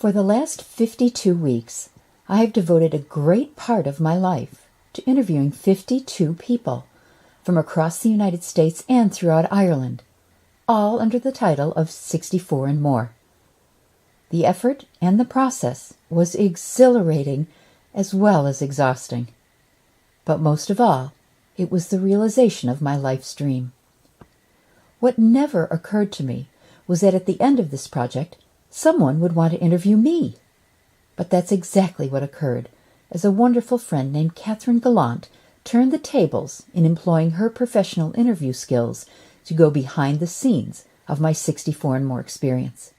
For the last 52 weeks, I have devoted a great part of my life to interviewing 52 people from across the United States and throughout Ireland, all under the title of 64 and More. The effort and the process was exhilarating as well as exhausting. But most of all, it was the realization of my life's dream. What never occurred to me was that at the end of this project, someone would want to interview me. But that's exactly what occurred, as a wonderful friend named Kathryn Gallant turned the tables in employing her professional interview skills to go behind the scenes of my 64 and More experience.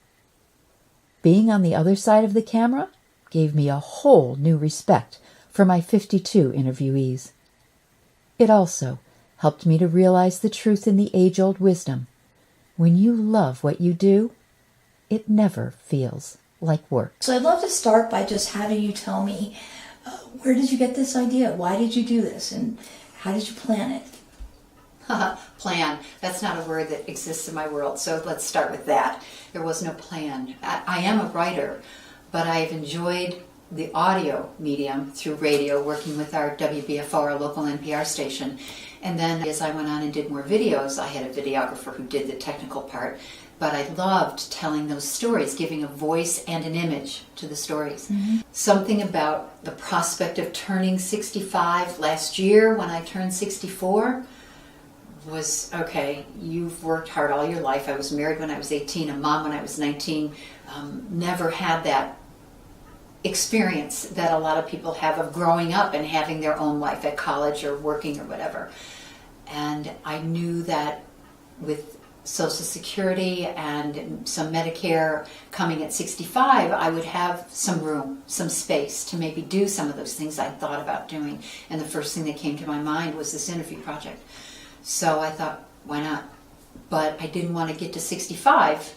Being on the other side of the camera gave me a whole new respect for my 52 interviewees. It also helped me to realize the truth in the age-old wisdom. When you love what you do, it never feels like work. So I'd love to start by just having you tell me, where did you get this idea? Why did you do this? And how did you plan it? Plan. That's not a word that exists in my world, so let's start with that. There was no plan. I am a writer, but I've enjoyed the audio medium through radio, working with our WBFO, our local NPR station. And then as I went on and did more videos, I had a videographer who did the technical part, but I loved telling those stories, giving a voice and an image to the stories. Mm-hmm. Something about the prospect of turning 65 last year when I turned 64 was, okay, you've worked hard all your life. I was married when I was 18, a mom when I was 19, never had that experience that a lot of people have of growing up and having their own life at college or working or whatever. And I knew that with Social Security and some Medicare coming at 65, I would have some room, some space to maybe do some of those things I thought about doing. And the first thing that came to my mind was this interview project. So I thought, why not? But I didn't want to get to 65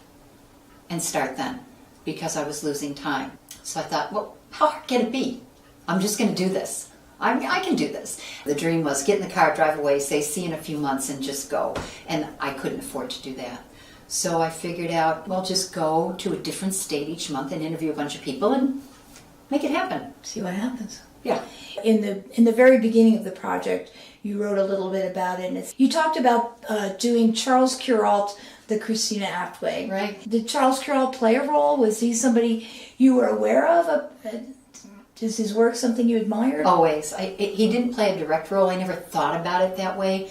and start then, because I was losing time. So I thought, well, how hard can it be? I'm just going to do this. I can do this. The dream was get in the car, drive away, say see you in a few months, and just go. And I couldn't afford to do that. So I figured out, well, just go to a different state each month and interview a bunch of people and make it happen. See what happens. Yeah. In the very beginning of the project, you wrote a little bit about it. And you talked about doing Charles Kuralt the Christina Apt way. Right. Did Charles Kuralt play a role? Was he somebody you were aware of? Is his work something you admired? Always. He didn't play a direct role. I never thought about it that way.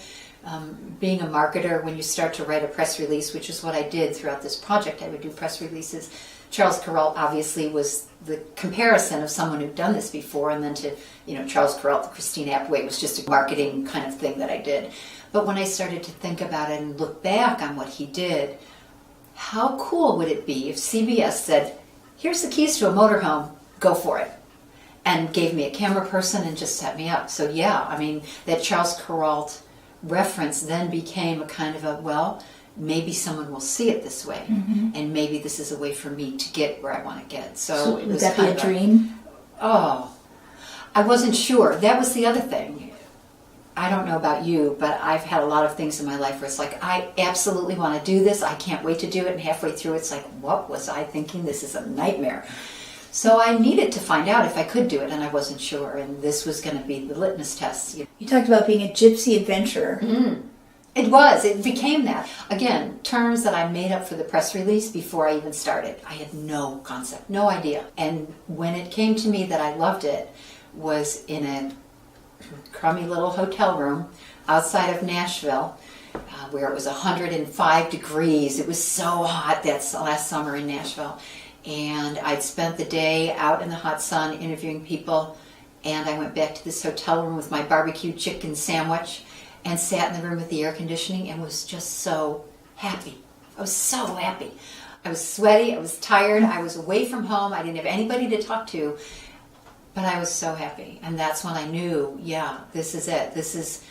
Being a marketer, when you start to write a press release, which is what I did throughout this project, I would do press releases. Charles Kuralt obviously was the comparison of someone who'd done this before, and then to, Charles Kuralt, the Christina Apt way, was just a marketing kind of thing that I did. But when I started to think about it and look back on what he did, how cool would it be if CBS said, here's the keys to a motorhome, go for it, and gave me a camera person and just set me up. So yeah, that Charles Kuralt reference then became a kind of maybe someone will see it this way, mm-hmm. and maybe this is a way for me to get where I want to get. So it would was that be a dream? I wasn't sure. That was the other thing. I don't know about you, but I've had a lot of things in my life where it's like, I absolutely want to do this. I can't wait to do it. And halfway through, it's like, what was I thinking? This is a nightmare. So I needed to find out if I could do it, and I wasn't sure. And this was going to be the litmus test. You talked about being a gypsy adventurer. Mm. It became that. Again, terms that I made up for the press release before I even started. I had no concept, no idea. And when it came to me that I loved it, was in a crummy little hotel room outside of Nashville, where it was 105 degrees. It was so hot that last summer in Nashville. And I'd spent the day out in the hot sun interviewing people, and I went back to this hotel room with my barbecue chicken sandwich and sat in the room with the air conditioning and was just so happy. I was so happy. I was sweaty, I was tired, I was away from home, I didn't have anybody to talk to, but I was so happy. And that's when I knew, yeah, this is it.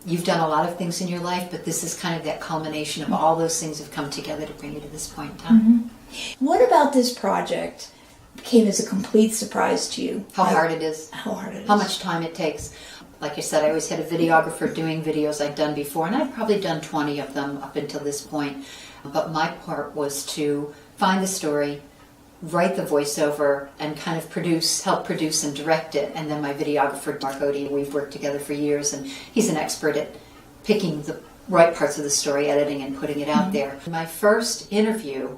You've done a lot of things in your life, but this is kind of that culmination of all those things have come together to bring you to this point in time. Mm-hmm. What about this project came as a complete surprise to you? How hard it is. How hard it is. How much time it takes. Like I said, I always had a videographer doing videos I'd done before, and I've probably done 20 of them up until this point. But my part was to find the story, write the voiceover and kind of help produce and direct it. And then my videographer, Mark Odie, we've worked together for years, and he's an expert at picking the right parts of the story, editing and putting it out there. My first interview,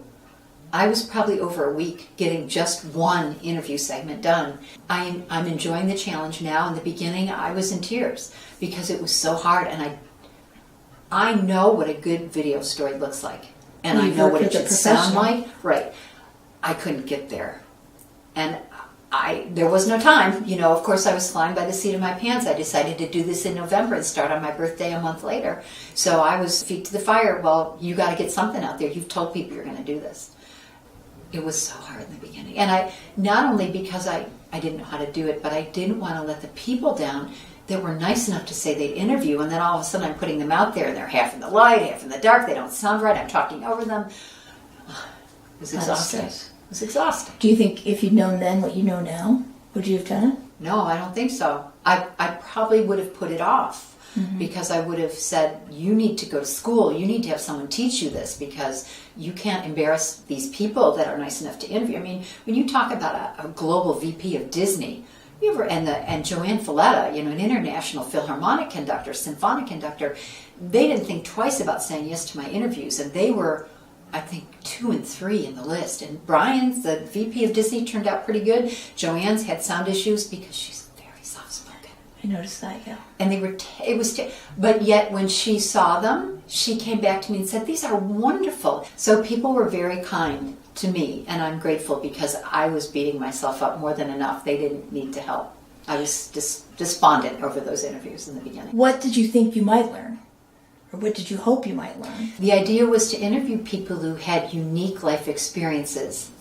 I was probably over a week getting just one interview segment done. I'm enjoying the challenge now. In the beginning, I was in tears because it was so hard, and I know what a good video story looks like, and I know what it should sound like. Right. I couldn't get there. And there was no time. Of course, I was flying by the seat of my pants. I decided to do this in November and start on my birthday a month later. So I was feet to the fire. Well, you got to get something out there. You've told people you're going to do this. It was so hard in the beginning. And not only because I didn't know how to do it, but I didn't want to let the people down that were nice enough to say they'd interview, and then all of a sudden I'm putting them out there and they're half in the light, half in the dark, they don't sound right, I'm talking over them. It was exhausting. It was exhausting. Do you think if you'd known then what you know now, would you have done it? No, I don't think so. I probably would have put it off. Because I would have said, you need to go to school, you need to have someone teach you this, because you can't embarrass these people that are nice enough to interview. I mean, when you talk about a global VP of Disney, and Joanne Falletta, an international Philharmonic conductor, symphonic conductor, they didn't think twice about saying yes to my interviews, and they were, I think, 2 and 3 in the list. And Brian's, the VP of Disney, turned out pretty good. Joanne's had sound issues because she's very soft-spoken. I noticed that, yeah. And but yet when she saw them, she came back to me and said, these are wonderful. So people were very kind to me, and I'm grateful because I was beating myself up more than enough. They didn't need to help. I was despondent over those interviews in the beginning. What did you think you might learn? Or what did you hope you might learn? The idea was to interview people who had unique life experiences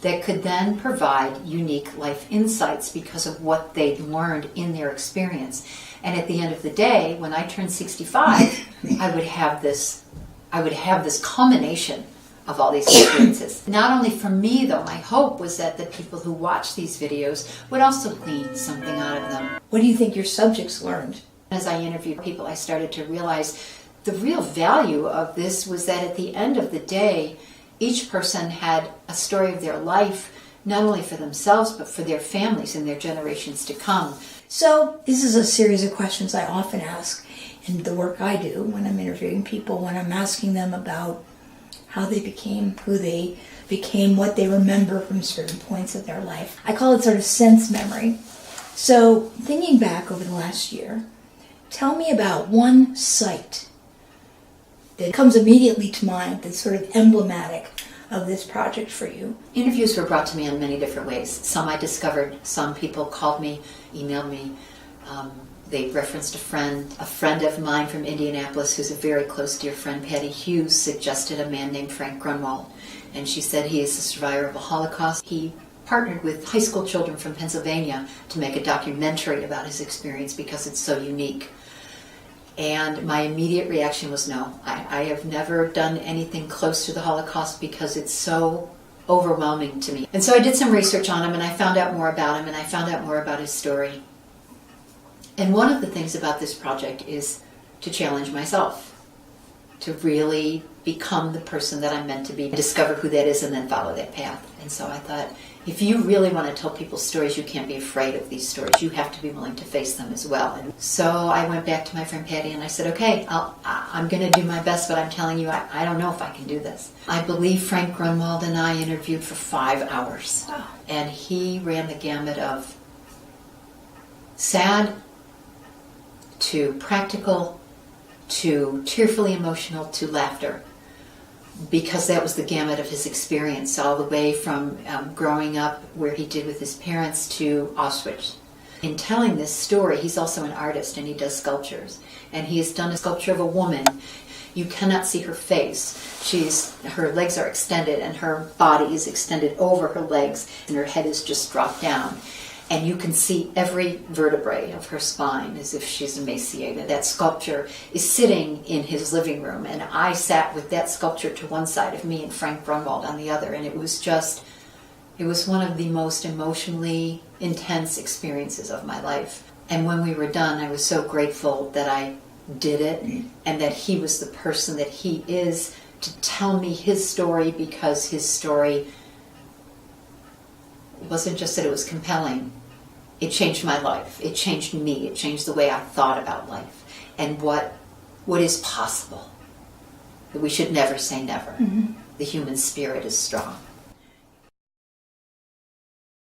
that could then provide unique life insights because of what they'd learned in their experience. And at the end of the day, when I turned 65, I would have this culmination of all these experiences. Not only for me, though, my hope was that the people who watch these videos would also glean something out of them. What do you think your subjects learned? As I interviewed people, I started to realize the real value of this was that at the end of the day, each person had a story of their life, not only for themselves, but for their families and their generations to come. So this is a series of questions I often ask in the work I do when I'm interviewing people, when I'm asking them about how they became who they became, what they remember from certain points of their life. I call it sort of sense memory. So thinking back over the last year, tell me about one sight that comes immediately to mind that's sort of emblematic of this project for you. Interviews were brought to me in many different ways. Some I discovered, some people called me, emailed me. They referenced a friend of mine from Indianapolis who's a very close dear friend, Patty Hughes, suggested a man named Frank Grunwald. And she said he is a survivor of the Holocaust. He partnered with high school children from Pennsylvania to make a documentary about his experience because it's so unique. And my immediate reaction was no. I have never done anything close to the Holocaust because it's so overwhelming to me. And so I did some research on him, and I found out more about him, and I found out more about his story. And one of the things about this project is to challenge myself, to really become the person that I'm meant to be, discover who that is, and then follow that path. And so I thought, if you really want to tell people stories, you can't be afraid of these stories. You have to be willing to face them as well. And so I went back to my friend Patty and I said, okay, I'm going to do my best, but I'm telling you, I don't know if I can do this. I believe Frank Grunwald and I interviewed for 5 hours. Wow. And he ran the gamut of sad to practical to tearfully emotional to laughter, because that was the gamut of his experience, all the way from growing up where he did with his parents to Auschwitz. In telling this story, he's also an artist and he does sculptures. And he has done a sculpture of a woman. You cannot see her face. Her legs are extended and her body is extended over her legs and her head is just dropped down. And you can see every vertebrae of her spine as if she's emaciated. That sculpture is sitting in his living room, and I sat with that sculpture to one side of me and Frank Grunwald on the other, and it was one of the most emotionally intense experiences of my life. And when we were done, I was so grateful that I did it, and that he was the person that he is to tell me his story, because his story it wasn't just that it was compelling. It changed my life. It changed me. It changed the way I thought about life and what is possible. That we should never say never. The human spirit is strong.